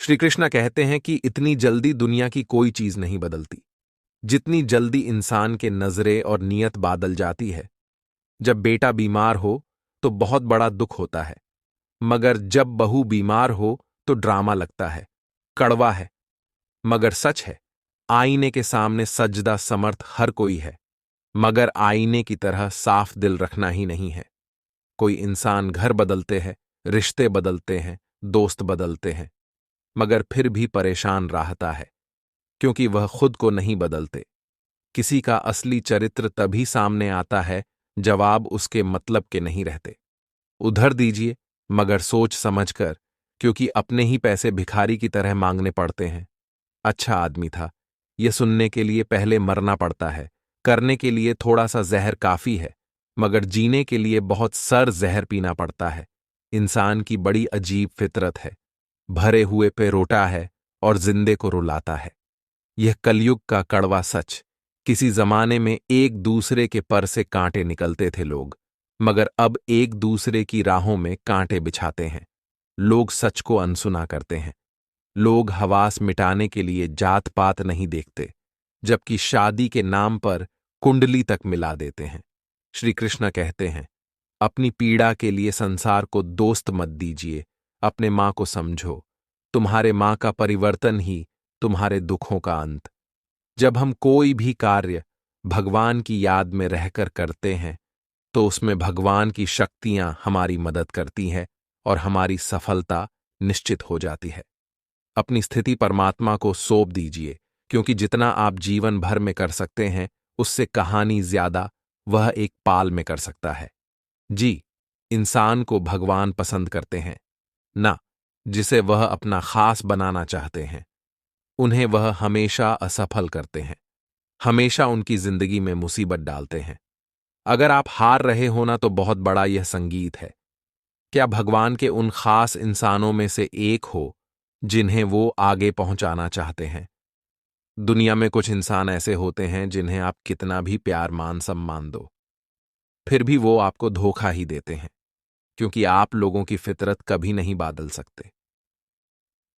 श्री कृष्ण कहते हैं कि इतनी जल्दी दुनिया की कोई चीज नहीं बदलती जितनी जल्दी इंसान के नजरे और नियत बादल जाती है। जब बेटा बीमार हो तो बहुत बड़ा दुख होता है, मगर जब बहू बीमार हो तो ड्रामा लगता है, कड़वा है। मगर सच है, आईने के सामने सजदा समर्थ हर कोई है, मगर आईने की तरह साफ दिल रखना ही नहीं है। कोई इंसान घर बदलते हैं, रिश्ते बदलते हैं, दोस्त बदलते हैं, मगर फिर भी परेशान रहता है, क्योंकि वह खुद को नहीं बदलते। किसी का असली चरित्र तभी सामने आता है जवाब उसके मतलब के नहीं रहते। उधर दीजिए, मगर सोच समझकर, क्योंकि अपने ही पैसे भिखारी की तरह मांगने पड़ते हैं। अच्छा आदमी था, यह सुनने के लिए पहले मरना पड़ता है, करने के लिए थोड़ा सा जहर काफी है, मगर जीने के लिए बहुत सर जहर पीना पड़ता है। इंसान की बड़ी अजीब फितरत है, भरे हुए पे रोटा है और जिंदे को रुलाता है। यह कलयुग का कड़वा सच। किसी जमाने में एक दूसरे के पर से कांटे निकलते थे लोग, मगर अब एक दूसरे की राहों में कांटे बिछाते हैं। लोग सच को अनसुना करते हैं। लोग हवास मिटाने के लिए जात पात नहीं देखते, जबकि शादी के नाम पर कुंडली तक मिला देते हैं। श्री कृष्ण कहते हैं, अपनी पीड़ा के लिए संसार को दोस्त मत दीजिए, अपने मां को समझो। तुम्हारे मां का परिवर्तन ही तुम्हारे दुखों का अंत। जब हम कोई भी कार्य भगवान की याद में रहकर करते हैं, तो उसमें भगवान की शक्तियां हमारी मदद करती हैं और हमारी सफलता निश्चित हो जाती है। अपनी स्थिति परमात्मा को सौंप दीजिए, क्योंकि जितना आप जीवन भर में कर सकते हैं, उससे कहानी ज्यादा वह एक पाल में कर सकता है। जी, इंसान को भगवान पसंद करते हैं, ना जिसे वह अपना खास बनाना चाहते हैं। उन्हें वह हमेशा असफल करते हैं, हमेशा उनकी जिंदगी में मुसीबत डालते हैं। अगर आप हार रहे हो ना, तो बहुत बड़ा यह संगीत है। क्या भगवान के उन खास इंसानों में से एक हो जिन्हें वो आगे पहुंचाना चाहते हैं? दुनिया में कुछ इंसान ऐसे होते हैं जिन्हें आप कितना भी प्यार मान सम्मान दो, फिर भी वो आपको धोखा ही देते हैं, क्योंकि आप लोगों की फितरत कभी नहीं बदल सकते।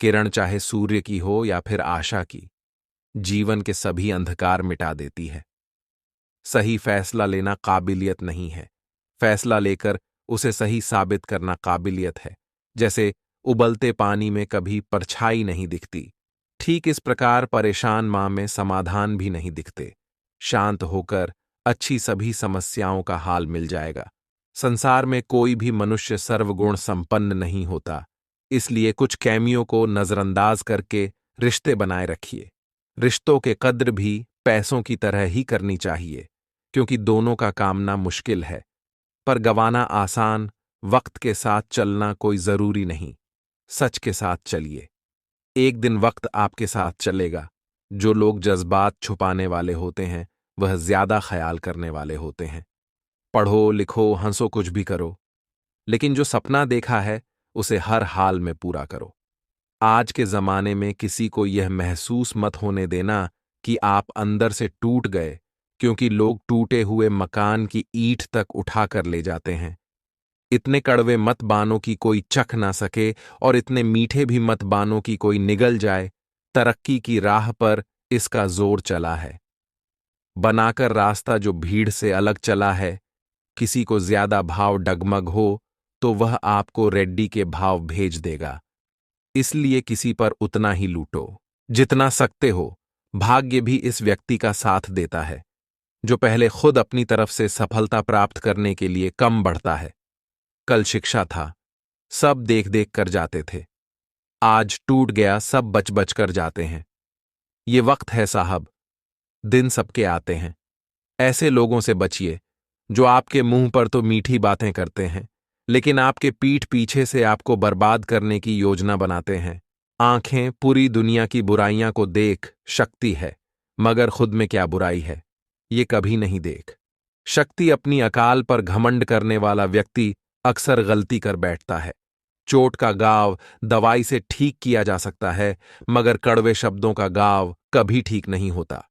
किरण चाहे सूर्य की हो या फिर आशा की, जीवन के सभी अंधकार मिटा देती है। सही फैसला लेना काबिलियत नहीं है, फैसला लेकर उसे सही साबित करना काबिलियत है। जैसे उबलते पानी में कभी परछाई नहीं दिखती, ठीक इस प्रकार परेशान मां में समाधान भी नहीं दिखते। शांत होकर अच्छी सभी समस्याओं का हाल मिल जाएगा। संसार में कोई भी मनुष्य सर्वगुण संपन्न नहीं होता, इसलिए कुछ कैमियों को नजरअंदाज करके रिश्ते बनाए रखिए। रिश्तों के कद्र भी पैसों की तरह ही करनी चाहिए, क्योंकि दोनों का कामना मुश्किल है, पर गंवाना आसान। वक्त के साथ चलना कोई जरूरी नहीं, सच के साथ चलिए। एक दिन वक्त आपके साथ चलेगा। जो लोग जज्बात छुपाने वाले होते हैं, वह ज्यादा ख्याल करने वाले होते हैं। पढ़ो लिखो हंसो कुछ भी करो, लेकिन जो सपना देखा है उसे हर हाल में पूरा करो। आज के जमाने में किसी को यह महसूस मत होने देना कि आप अंदर से टूट गए, क्योंकि लोग टूटे हुए मकान की ईंट तक उठा कर ले जाते हैं। इतने कड़वे मत बानो कि कोई चख ना सके, और इतने मीठे भी मत बानो कि कोई निगल जाए। तरक्की की राह पर इसका जोर चला है, बनाकर रास्ता जो भीड़ से अलग चला है। किसी को ज्यादा भाव डगमग हो तो वह आपको रेड्डी के भाव भेज देगा, इसलिए किसी पर उतना ही लूटो जितना सकते हो। भाग्य भी इस व्यक्ति का साथ देता है जो पहले खुद अपनी तरफ से सफलता प्राप्त करने के लिए कम बढ़ता है। कल शिक्षा था, सब देख देख कर जाते थे, आज टूट गया, सब बच बच कर जाते हैं। ये वक्त है साहब, दिन सबके आते हैं। ऐसे लोगों से बचिए जो आपके मुंह पर तो मीठी बातें करते हैं, लेकिन आपके पीठ पीछे से आपको बर्बाद करने की योजना बनाते हैं। आंखें पूरी दुनिया की बुराइयां को देख शक्ति है, मगर खुद में क्या बुराई है ये कभी नहीं देख। शक्ति अपनी अकाल पर घमंड करने वाला व्यक्ति अक्सर गलती कर बैठता है। चोट का घाव दवाई से ठीक किया जा सकता है, मगर कड़वे शब्दों का घाव कभी ठीक नहीं होता।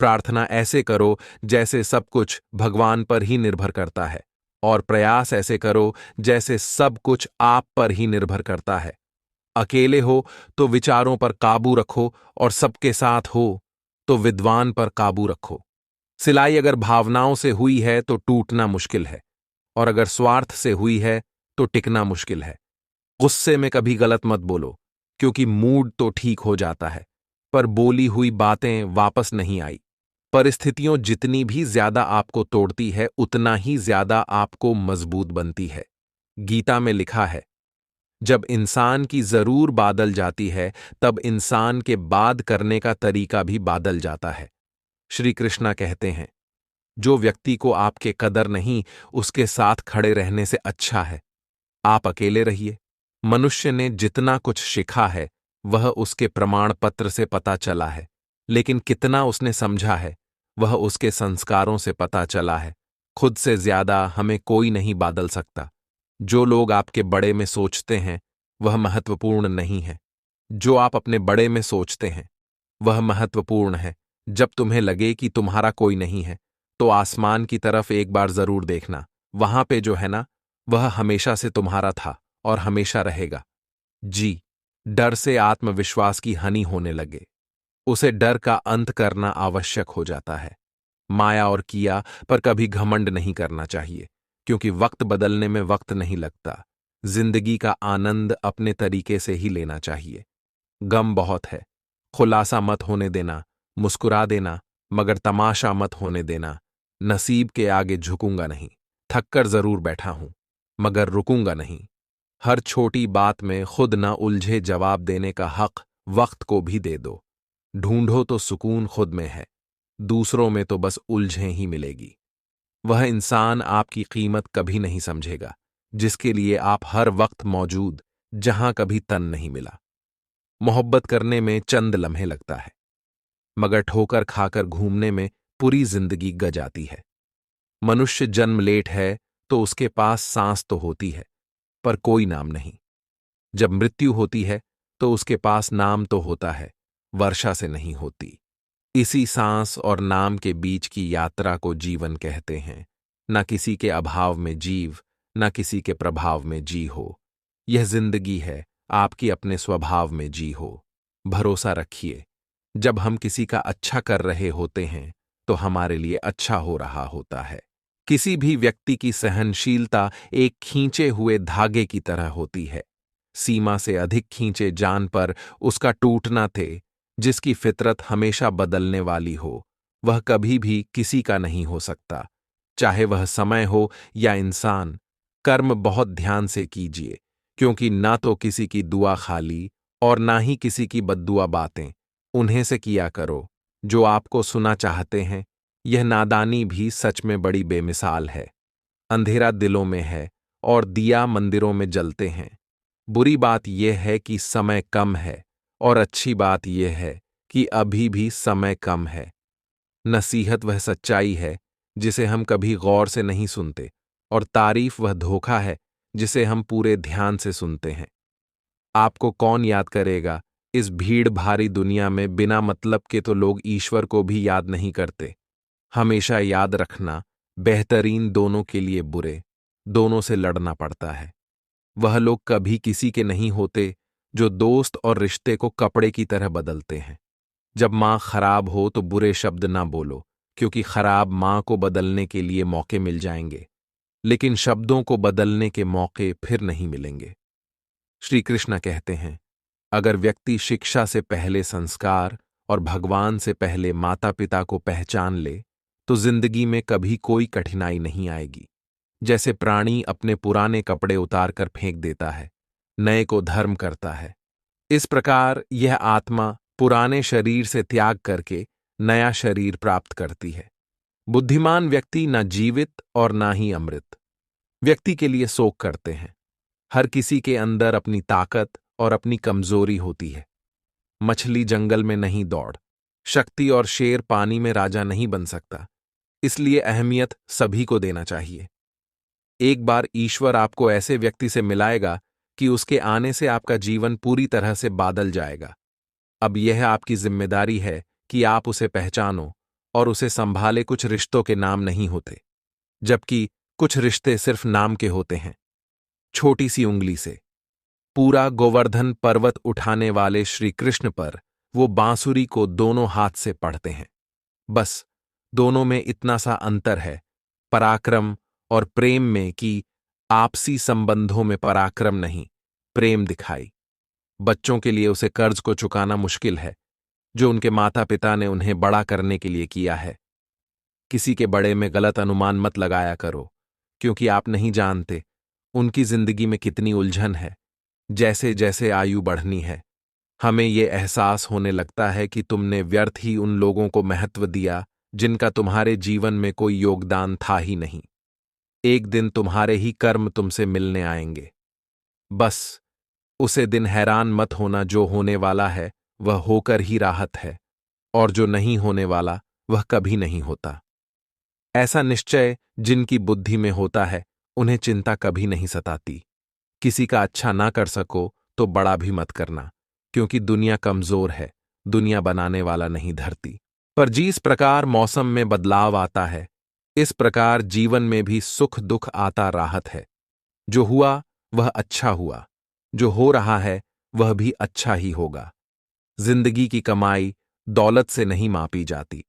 प्रार्थना ऐसे करो जैसे सब कुछ भगवान पर ही निर्भर करता है, और प्रयास ऐसे करो जैसे सब कुछ आप पर ही निर्भर करता है। अकेले हो तो विचारों पर काबू रखो, और सबके साथ हो तो विद्वान पर काबू रखो। सिलाई अगर भावनाओं से हुई है तो टूटना मुश्किल है, और अगर स्वार्थ से हुई है तो टिकना मुश्किल है। गुस्से में कभी गलत मत बोलो, क्योंकि मूड तो ठीक हो जाता है, पर बोली हुई बातें वापस नहीं आई। परिस्थितियों जितनी भी ज्यादा आपको तोड़ती है, उतना ही ज्यादा आपको मजबूत बनती है। गीता में लिखा है, जब इंसान की जरूर बादल जाती है, तब इंसान के बाद करने का तरीका भी बादल जाता है। श्री कृष्णा कहते हैं, जो व्यक्ति को आपके कदर नहीं, उसके साथ खड़े रहने से अच्छा है आप अकेले रहिए। मनुष्य ने जितना कुछ सीखा है वह उसके प्रमाण पत्र से पता चला है, लेकिन कितना उसने समझा है वह उसके संस्कारों से पता चला है। खुद से ज्यादा हमें कोई नहीं बादल सकता। जो लोग आपके बड़े में सोचते हैं वह महत्वपूर्ण नहीं है, जो आप अपने बड़े में सोचते हैं वह महत्वपूर्ण है। जब तुम्हें लगे कि तुम्हारा कोई नहीं है, तो आसमान की तरफ एक बार जरूर देखना। वहां पे जो है ना, वह हमेशा से तुम्हारा था और हमेशा रहेगा। जी, डर से आत्मविश्वास की हानि होने लगे, उसे डर का अंत करना आवश्यक हो जाता है। माया और किया पर कभी घमंड नहीं करना चाहिए, क्योंकि वक्त बदलने में वक्त नहीं लगता। जिंदगी का आनंद अपने तरीके से ही लेना चाहिए। गम बहुत है, खुलासा मत होने देना। मुस्कुरा देना, मगर तमाशा मत होने देना। नसीब के आगे झुकूंगा नहीं। थककर जरूर बैठा हूं, मगर रुकूंगा नहीं। हर छोटी बात में खुद न उलझे जवाब देने का हक वक्त को भी दे दो। ढूंढो तो सुकून खुद में है, दूसरों में तो बस उलझें ही मिलेगी। वह इंसान आपकी कीमत कभी नहीं समझेगा जिसके लिए आप हर वक्त मौजूद, जहां कभी तन नहीं मिला। मोहब्बत करने में चंद लम्हे लगता है, मगर ठोकर खाकर घूमने में पूरी जिंदगी गजाती है। मनुष्य जन्म लेट है तो उसके पास सांस तो होती है, पर कोई नाम नहीं। जब मृत्यु होती है तो उसके पास नाम तो होता है, वर्षा से नहीं होती। इसी सांस और नाम के बीच की यात्रा को जीवन कहते हैं। न किसी के अभाव में जीव, न किसी के प्रभाव में जी हो। यह जिंदगी है, आपकी अपने स्वभाव में जी हो। भरोसा रखिए, जब हम किसी का अच्छा कर रहे होते हैं तो हमारे लिए अच्छा हो रहा होता है। किसी भी व्यक्ति की सहनशीलता एक खींचे हुए धागे की तरह होती है। सीमा से अधिक खींचे जान पर उसका टूटना थे। जिसकी फितरत हमेशा बदलने वाली हो, वह कभी भी किसी का नहीं हो सकता, चाहे वह समय हो या इंसान। कर्म बहुत ध्यान से कीजिए, क्योंकि ना तो किसी की दुआ खाली और ना ही किसी की बद्दुआ बातें। उन्हें से किया करो जो आपको सुना चाहते हैं। यह नादानी भी सच में बड़ी बेमिसाल है। अंधेरा दिलों में है और दिया मंदिरों में जलते हैं। बुरी बात यह है कि समय कम है, और अच्छी बात यह है कि अभी भी समय कम है। नसीहत वह सच्चाई है जिसे हम कभी गौर से नहीं सुनते, और तारीफ वह धोखा है जिसे हम पूरे ध्यान से सुनते हैं। आपको कौन याद करेगा? इस भीड़ भारी दुनिया में बिना मतलब के तो लोग ईश्वर को भी याद नहीं करते। हमेशा याद रखना, बेहतरीन दोनों के लिए बुरे, दोनों से लड़ना पड़ता है। वह लोग कभी किसी के नहीं होते जो दोस्त और रिश्ते को कपड़े की तरह बदलते हैं। जब मां खराब हो तो बुरे शब्द ना बोलो, क्योंकि खराब मां को बदलने के लिए मौके मिल जाएंगे, लेकिन शब्दों को बदलने के मौके फिर नहीं मिलेंगे। श्री कृष्ण कहते हैं, अगर व्यक्ति शिक्षा से पहले संस्कार और भगवान से पहले माता पिता को पहचान ले, तो जिंदगी में कभी कोई कठिनाई नहीं आएगी। जैसे प्राणी अपने पुराने कपड़े उतारकर फेंक देता है, नए को धर्म करता है, इस प्रकार यह आत्मा पुराने शरीर से त्याग करके नया शरीर प्राप्त करती है। बुद्धिमान व्यक्ति न जीवित और ना ही अमृत व्यक्ति के लिए शोक करते हैं। हर किसी के अंदर अपनी ताकत और अपनी कमजोरी होती है। मछली जंगल में नहीं दौड़, शक्ति और शेर पानी में राजा नहीं बन सकता, इसलिए अहमियत सभी को देना चाहिए। एक बार ईश्वर आपको ऐसे व्यक्ति से मिलाएगा कि उसके आने से आपका जीवन पूरी तरह से बादल जाएगा। अब यह आपकी जिम्मेदारी है कि आप उसे पहचानो और उसे संभाले। कुछ रिश्तों के नाम नहीं होते, जबकि कुछ रिश्ते सिर्फ नाम के होते हैं। छोटी सी उंगली से पूरा गोवर्धन पर्वत उठाने वाले श्री कृष्ण पर वो बांसुरी को दोनों हाथ से पढ़ते हैं। बस दोनों में इतना सा अंतर है, पराक्रम और प्रेम में, कि आपसी संबंधों में पराक्रम नहीं, प्रेम दिखाई। बच्चों के लिए उसे कर्ज को चुकाना मुश्किल है जो उनके माता पिता ने उन्हें बड़ा करने के लिए किया है। किसी के बड़े में गलत अनुमान मत लगाया करो, क्योंकि आप नहीं जानते उनकी जिंदगी में कितनी उलझन है। जैसे जैसे आयु बढ़नी है, हमें ये एहसास होने लगता है कि तुमने व्यर्थ ही उन लोगों को महत्व दिया जिनका तुम्हारे जीवन में कोई योगदान था ही नहीं। एक दिन तुम्हारे ही कर्म तुमसे मिलने आएंगे। बस उसे दिन हैरान मत होना, जो होने वाला है वह होकर ही राहत है, और जो नहीं होने वाला वह कभी नहीं होता। ऐसा निश्चय जिनकी बुद्धि में होता है, उन्हें चिंता कभी नहीं सताती। किसी का अच्छा ना कर सको तो बड़ा भी मत करना, क्योंकि दुनिया कमजोर है, दुनिया बनाने वाला नहीं धरती। पर जिस प्रकार मौसम में बदलाव आता है, इस प्रकार जीवन में भी सुख दुख आता राहत है। जो हुआ वह अच्छा हुआ, जो हो रहा है वह भी अच्छा ही होगा। जिंदगी की कमाई दौलत से नहीं मापी जाती।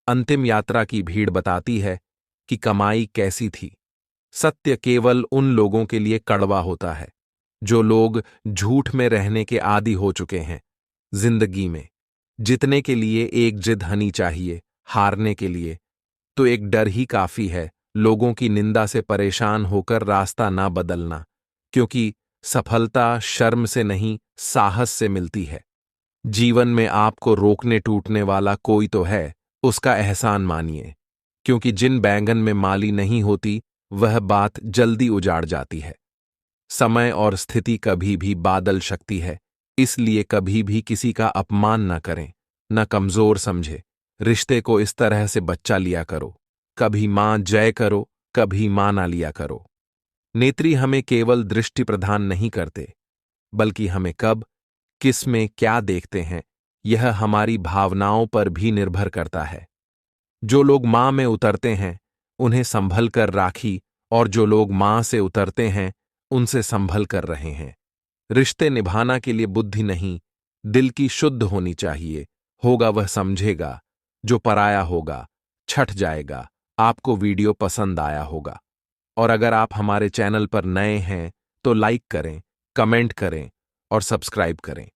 अंतिम यात्रा की भीड़ बताती है कि कमाई कैसी थी। सत्य केवल उन लोगों के लिए कड़वा होता है जो लोग झूठ में रहने के आदी हो चुके हैं। जिंदगी में जीतने के लिए एक जिद हनी चाहिए, हारने के लिए तो एक डर ही काफी है। लोगों की निंदा से परेशान होकर रास्ता ना बदलना, क्योंकि सफलता शर्म से नहीं, साहस से मिलती है। जीवन में आपको रोकने टूटने वाला कोई तो है, उसका एहसान मानिए, क्योंकि जिन बैंगन में माली नहीं होती वह बात जल्दी उजाड़ जाती है। समय और स्थिति कभी भी बादल सकती है, इसलिए कभी भी किसी का अपमान न करें, न कमजोर समझे। रिश्ते को इस तरह से बच्चा लिया करो, कभी मां जय करो, कभी मां ना लिया करो। नेत्री हमें केवल दृष्टि प्रदान नहीं करते, बल्कि हमें कब किस में क्या देखते हैं यह हमारी भावनाओं पर भी निर्भर करता है। जो लोग मां में उतरते हैं उन्हें संभल कर राखी, और जो लोग मां से उतरते हैं उनसे संभल कर रहे हैं। रिश्ते निभाना के लिए बुद्धि नहीं, दिल की शुद्ध होनी चाहिए। होगा वह समझेगा, जो पराया होगा छट जाएगा। आपको वीडियो पसंद आया होगा, और अगर आप हमारे चैनल पर नए हैं तो लाइक करें, कमेंट करें और सब्सक्राइब करें।